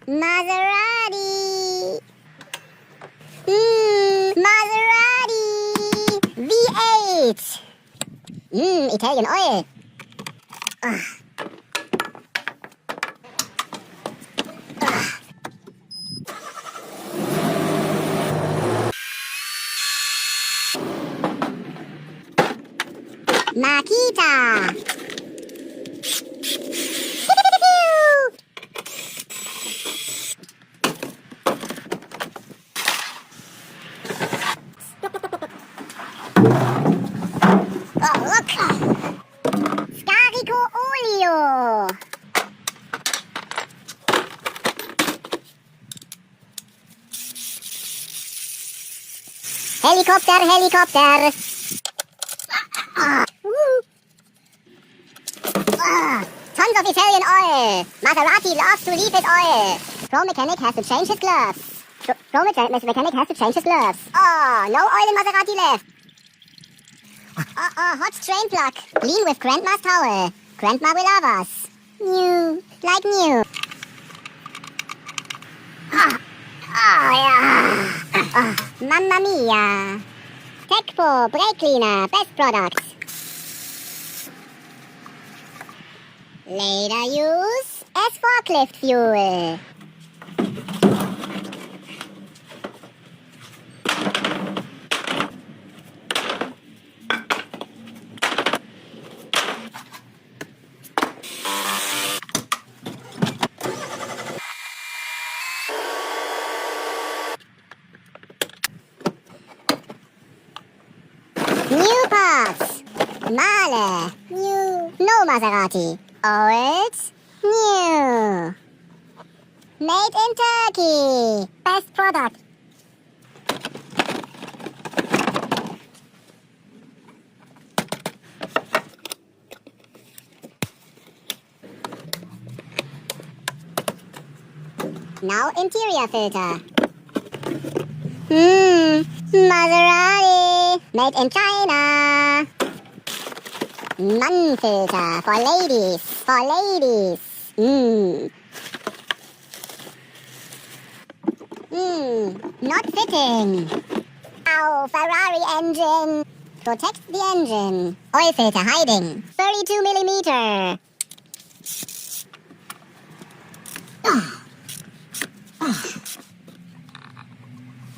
Maserati! Maserati! V8! Italian oil. Makita! Oh, look! Scarico olio! Helicopter, helicopter! Tons of Italian oil! Maserati loves to leave his oil! Pro mechanic has to change his gloves. Pro mechanic has to change his gloves. Oh, no oil in Maserati left. Hot strain plug. Clean with Grandma's towel. Grandma will love us. New. Like new. Mamma mia. Tecpo, brake cleaner, best products. Later use as forklift fuel. New parts. Male. New. No Maserati. Old. New. Made in Turkey. Best product. Now interior filter. Maserati. Made in China. Nun filter for ladies. For ladies. Not fitting. Ow, Ferrari engine. Protect the engine. Oil filter hiding. 32 millimeter.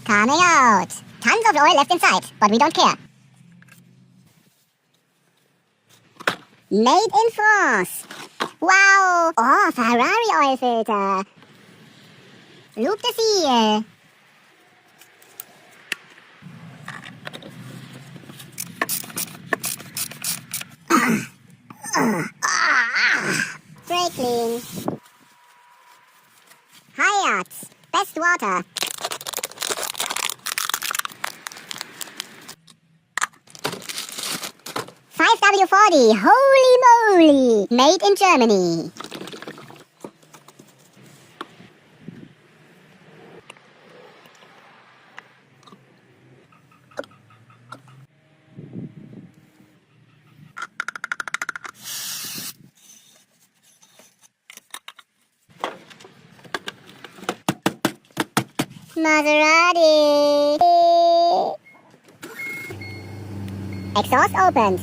Coming out. Tons of oil left inside, but we don't care. Made in France. Wow. Oh, Ferrari oil filter. Loop the seal. Brake clean. Hyatt. Best water. 5W40, holy moly! Made in Germany. Maserati. Exhaust opened.